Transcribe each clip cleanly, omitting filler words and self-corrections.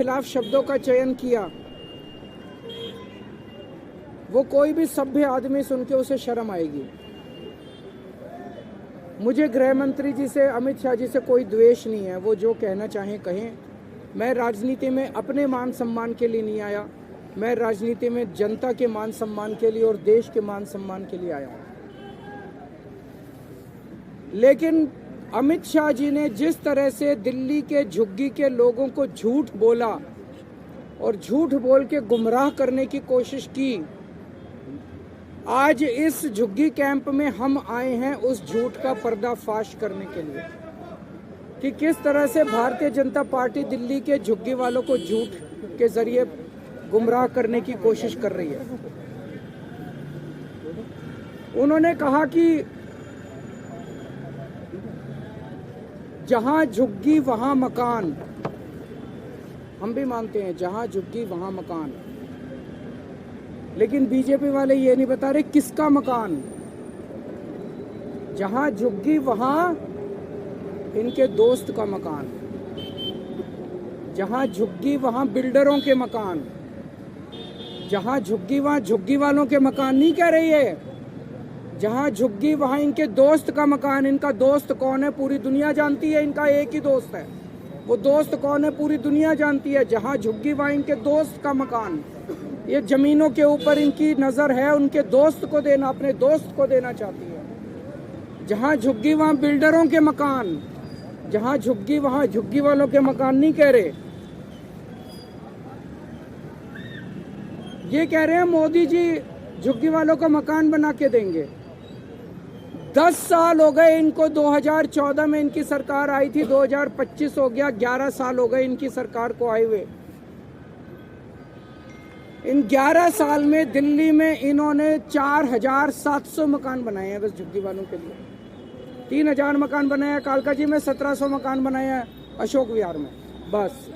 खिलाफ शब्दों का चयन किया, वो कोई भी सभ्य आदमी सुन के उसे शर्म आएगी। मुझे गृह मंत्री जी से, अमित शाह जी से कोई द्वेष नहीं है, वो जो कहना चाहें कहें। मैं राजनीति में अपने मान सम्मान के लिए नहीं आया, मैं राजनीति में जनता के मान सम्मान के लिए और देश के मान सम्मान के लिए आया हूं। लेकिन अमित शाह जी ने जिस तरह से दिल्ली के झुग्गी के लोगों को झूठ बोला और झूठ बोल के गुमराह करने की कोशिश की, आज इस झुग्गी कैंप में हम आए हैं उस झूठ का पर्दाफाश करने के लिए कि किस तरह से भारतीय जनता पार्टी दिल्ली के झुग्गी वालों को झूठ के जरिए गुमराह करने की कोशिश कर रही है। उन्होंने कहा कि जहां झुग्गी वहां मकान। हम भी मानते हैं जहां झुग्गी वहां मकान, लेकिन बीजेपी वाले ये नहीं बता रहे किसका मकान। जहां झुग्गी वहां इनके दोस्त का मकान, जहां झुग्गी वहां बिल्डरों के मकान, जहां झुग्गी वहां झुग्गी वालों के मकान नहीं कह रही है, जहां झुग्गी वहां इनके दोस्त का मकान। इनका दोस्त कौन है पूरी दुनिया जानती है, इनका एक ही दोस्त है, वो दोस्त कौन है पूरी दुनिया जानती है। जहां झुग्गी वहां इनके दोस्त का मकान। ये जमीनों के ऊपर इनकी नजर है, उनके दोस्त को देना, अपने दोस्त को देना चाहती है। जहां झुग्गी वहां बिल्डरों के मकान, जहां झुग्गी वहां झुग्गी वालों के मकान नहीं कह रहे। ये कह रहे हैं मोदी जी झुग्गी वालों को मकान बना के देंगे। 10 साल हो गए इनको, 2014 में इनकी सरकार आई थी, 2025 हो गया, 11 साल हो गए इनकी सरकार को आए हुए। इन 11 साल में दिल्ली में इन्होंने 4700 मकान बनाए हैं बस झुग्गी वालों के लिए। 3000 मकान बनाया है कालका जी में, 1700 मकान बनाए हैं अशोक विहार में, बस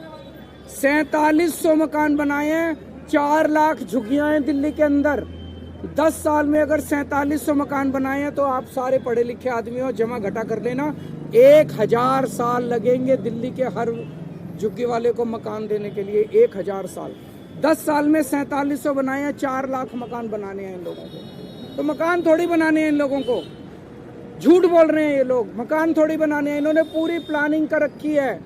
4700 मकान बनाए हैं। 4 लाख झुग्गियां हैं दिल्ली के अंदर। 10 साल में अगर 4700 मकान बनाए हैं तो आप सारे पढ़े लिखे आदमी हो, जमा घटा कर देना, 1000 साल लगेंगे दिल्ली के हर झुग्गी वाले को मकान देने के लिए। 1000 साल, 10 साल में 4700 बनाए हैं, 4 लाख मकान बनाने हैं इन लोगों को। तो मकान थोड़ी बनाने हैं इन लोगों को, झूठ बोल रहे हैं ये लोग, मकान थोड़ी बनाने हैं। इन्होंने पूरी प्लानिंग कर रखी है,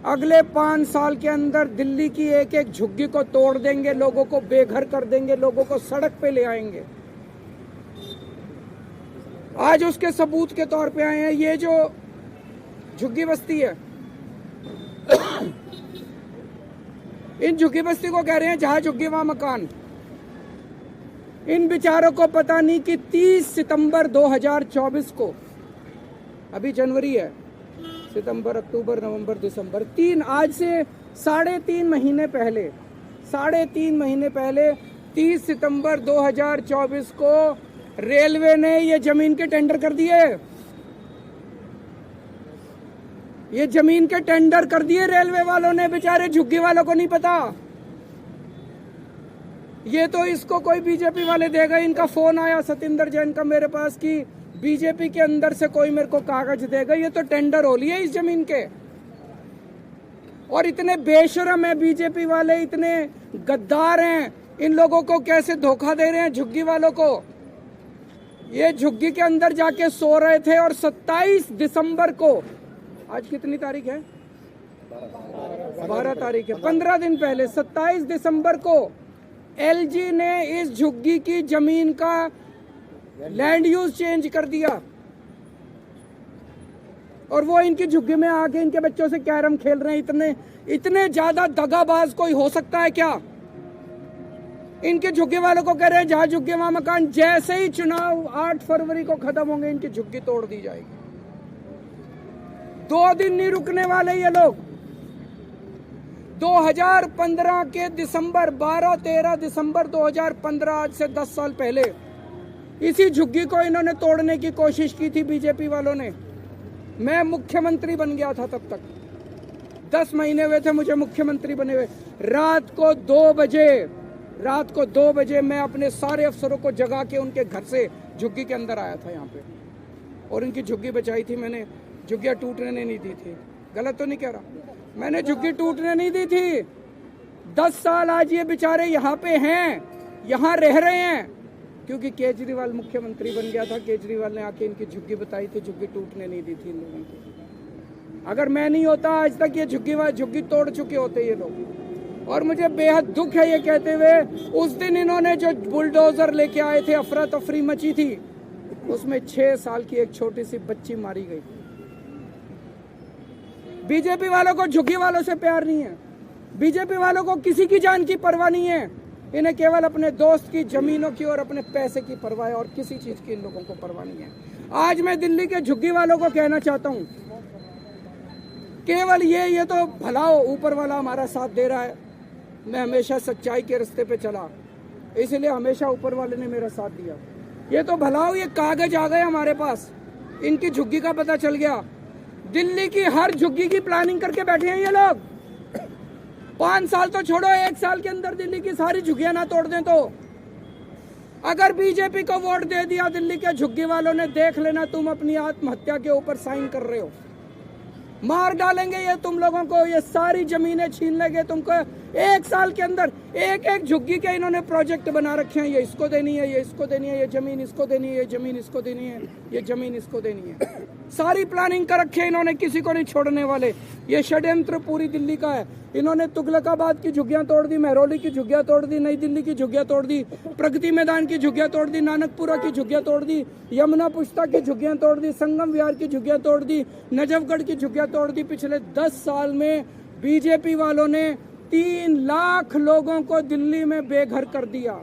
अगले 5 साल के अंदर दिल्ली की एक एक झुग्गी को तोड़ देंगे, लोगों को बेघर कर देंगे, लोगों को सड़क पे ले आएंगे। आज उसके सबूत के तौर पे आए हैं ये जो झुग्गी बस्ती है। इन झुग्गी बस्ती को कह रहे हैं जहां झुग्गी वहां मकान। इन बेचारों को पता नहीं कि 30 सितंबर 2024 को, अभी जनवरी है, सितंबर, अक्टूबर, नवंबर, दिसंबर, 3, आज से 3.5 महीने पहले, 3.5 महीने पहले 30 सितंबर 2024 को रेलवे ने ये जमीन के टेंडर कर दिए। ये जमीन के टेंडर कर दिए रेलवे वालों ने, बेचारे झुग्गी वालों को नहीं पता। ये तो इसको कोई बीजेपी वाले देगा। इनका फोन आया सतिंदर जैन का मेरे पास कि बीजेपी के अंदर से कोई मेरे को कागज देगा। ये तो टेंडर हो लिए इस जमीन के। और इतने बेशरम है बीजेपी वाले, इतने गद्दार हैं, इन लोगों को कैसे धोखा दे रहे हैं झुग्गी वालों को। ये झुग्गी के अंदर जाके सो रहे थे और 27 दिसंबर को, आज कितनी तारीख है, 12 तारीख है, 15 दिन पहले 27 दिसंबर को एलजी ने इस झुग्गी की जमीन का लैंड यूज चेंज कर दिया। और वो इनकी झुग्गी में आके इनके बच्चों से कैरम खेल रहे हैं। इतने ज्यादा दगाबाज कोई हो सकता है क्या? इनके झुग्गी वालों को कह रहे हैं जहां झुग्गी वहां मकान। जैसे ही चुनाव 8 फरवरी को खत्म होंगे इनकी झुग्गी तोड़ दी जाएगी। 2 दिन नहीं रुकने वाले ये लोग। 2015 के दिसंबर, 12-13 दिसंबर 2015, आज से 10 साल पहले, इसी झुग्गी को इन्होंने तोड़ने की कोशिश की थी बीजेपी वालों ने। मैं मुख्यमंत्री बन गया था तब तक, 10 महीने हुए थे मुझे मुख्यमंत्री बने हुए। रात को 2 बजे मैं अपने सारे अफसरों को जगा के उनके घर से झुग्गी के अंदर आया था यहाँ पे, और इनकी झुग्गी बचाई थी मैंने। झुग्गियां टूटने नहीं दी थी। गलत तो नहीं कह रहा, मैंने झुग्गी टूटने नहीं दी थी। 10 साल आज ये बेचारे यहाँ पे हैं, यहाँ रह रहे हैं, क्योंकि केजरीवाल मुख्यमंत्री बन गया था। केजरीवाल ने आके इनकी झुग्गी बताई थी, झुग्गी टूटने नहीं दी थी इन लोगों की। अगर मैं नहीं होता आज तक ये झुग्गी तोड़ चुके होते ये लोग। और मुझे बेहद दुख है ये कहते हुए, उस दिन इन्होंने जो बुलडोजर लेके आए थे, अफरा तफरी मची थी, उसमें 6 साल की एक छोटी सी बच्ची मारी गई। बीजेपी वालों को झुग्गी वालों से प्यार नहीं है, बीजेपी वालों को किसी की जान की परवाह नहीं है। इन्हें केवल अपने दोस्त की जमीनों की और अपने पैसे की परवाह है, और किसी चीज की इन लोगों को परवाह नहीं है। आज मैं दिल्ली के झुग्गी वालों को कहना चाहता हूं, केवल ये तो भला हो, ऊपर वाला हमारा साथ दे रहा है। मैं हमेशा सच्चाई के रास्ते पे चला, इसलिए हमेशा ऊपर वाले ने मेरा साथ दिया। ये तो भला हो, ये कागज आ गए हमारे पास, इनकी झुग्गी का पता चल गया। दिल्ली की हर झुग्गी की प्लानिंग करके बैठे हैं ये लोग। 5 साल तो छोड़ो, 1 साल के अंदर दिल्ली की सारी झुग्गियां ना तोड़ दें तो। अगर बीजेपी को वोट दे दिया दिल्ली के झुग्गी वालों ने, देख लेना तुम अपनी आत्महत्या के ऊपर साइन कर रहे हो। मार डालेंगे ये तुम लोगों को, ये सारी जमीनें छीन लेंगे तुमको। 1 साल के अंदर एक झुग्गी के इन्होंने प्रोजेक्ट बना रखे हैं, ये इसको देनी है, ये इसको देनी है, ये जमीन इसको देनी है, ये जमीन इसको देनी है, ये जमीन इसको देनी है। सारी प्लानिंग कर रखी है इन्होंने, किसी को नहीं छोड़ने वाले। ये षड्यंत्र पूरी दिल्ली का है। इन्होंने तुगलकाबाद की झुग्गियां तोड़ दी, महरौली की झुग्गियां तोड़ दी, नई दिल्ली की झुग्गियां तोड़ दी, प्रगति मैदान की झुग्गियां तोड़ दी, नानकपुरा की झुग्गियां तोड़ दी, यमुना पुष्ता की झुग्गियां तोड़ दी, संगम विहार की झुग्गियां तोड़ दी, नजफगढ़ की झुग्गियां तोड़ दी। पिछले 10 साल में बीजेपी वालों ने 3 लाख लोगों को दिल्ली में बेघर कर दिया।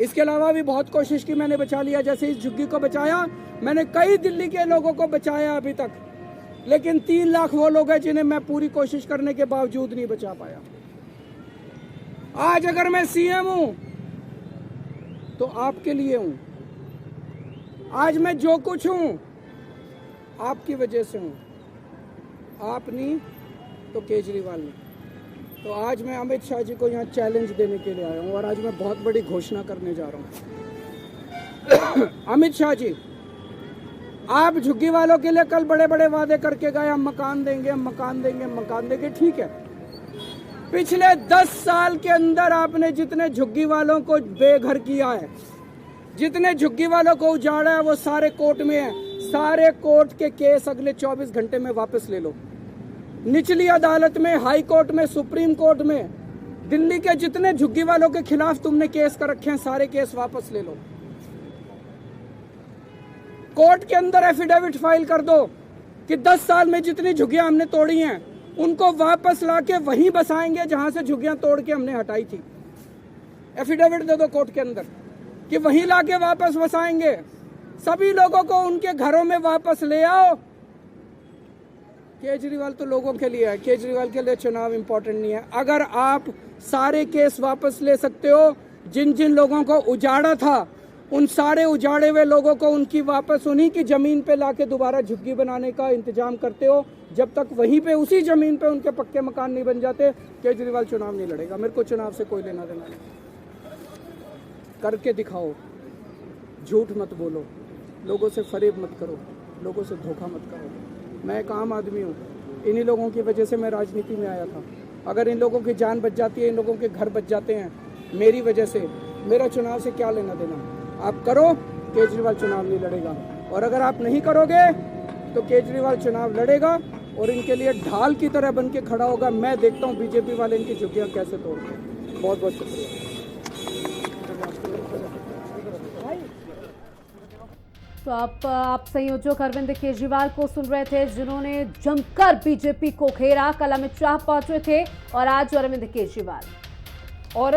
इसके अलावा भी बहुत कोशिश की मैंने, बचा लिया। जैसे इस झुग्गी को बचाया मैंने, कई दिल्ली के लोगों को बचाया अभी तक, लेकिन 3 लाख वो लोग हैं जिन्हें मैं पूरी कोशिश करने के बावजूद नहीं बचा पाया। आज अगर मैं सीएम हूं तो आपके लिए हूं। आज मैं जो कुछ हूं आपकी वजह से हूं, आप नहीं तो केजरीवाल ने। तो आज मैं अमित शाह जी को यहाँ चैलेंज देने के लिए आया हूँ, और आज मैं बहुत बड़ी घोषणा करने जा रहा हूँ। अमित शाह जी, आप झुग्गी वालों के लिए कल बड़े बड़े वादे करके गए, हम मकान देंगे, हम मकान देंगे, हम मकान देंगे। ठीक है, पिछले 10 साल के अंदर आपने जितने झुग्गी वालों को बेघर किया है, जितने झुग्गी वालों को उजाड़ा है, वो सारे कोर्ट में है। सारे कोर्ट के केस अगले 24 घंटे में वापस ले लो। निचली अदालत में, हाई कोर्ट में, सुप्रीम कोर्ट में, दिल्ली के जितने झुग्गी वालों के खिलाफ तुमने केस कर रखे हैं, सारे केस वापस ले लो। कोर्ट के अंदर एफिडेविट फाइल कर दो कि 10 साल में जितनी झुग्गियां हमने तोड़ी हैं, उनको वापस लाके वहीं बसाएंगे जहां से झुग्गियां तोड़ के हमने हटाई थी। एफिडेविट दे दो कोर्ट के अंदर कि वहीं लाके वापस बसाएंगे। सभी लोगों को उनके घरों में वापस ले आओ। केजरीवाल तो लोगों के लिए है, केजरीवाल के लिए चुनाव इंपॉर्टेंट नहीं है। अगर आप सारे केस वापस ले सकते हो, जिन जिन लोगों को उजाड़ा था, उन सारे उजाड़े हुए लोगों को उनकी वापस उन्हीं की जमीन पे लाके दोबारा झुग्गी बनाने का इंतजाम करते हो, जब तक वहीं पे उसी जमीन पे उनके पक्के मकान नहीं बन जाते, केजरीवाल चुनाव नहीं लड़ेगा। मेरे को चुनाव से कोई लेना देना नहीं। करके दिखाओ, झूठ मत बोलो, लोगों से फरेब मत करो, लोगों से धोखा मत करो। मैं एक आम आदमी हूँ, इन्हीं लोगों की वजह से मैं राजनीति में आया था। अगर इन लोगों की जान बच जाती है, इन लोगों के घर बच जाते हैं मेरी वजह से, मेरा चुनाव से क्या लेना देना। आप करो, केजरीवाल चुनाव नहीं लड़ेगा। और अगर आप नहीं करोगे तो केजरीवाल चुनाव लड़ेगा और इनके लिए ढाल की तरह बन के खड़ा होगा। मैं देखता हूँ बीजेपी वाले इनकी झुग्गियाँ कैसे तोड़ते हैं। बहुत बहुत शुक्रिया। तो आप संयोजक अरविंद केजरीवाल को सुन रहे थे, जिन्होंने जमकर बीजेपी को घेरा। कल अमित शाह पहुंचे थे और आज अरविंद केजरीवाल। और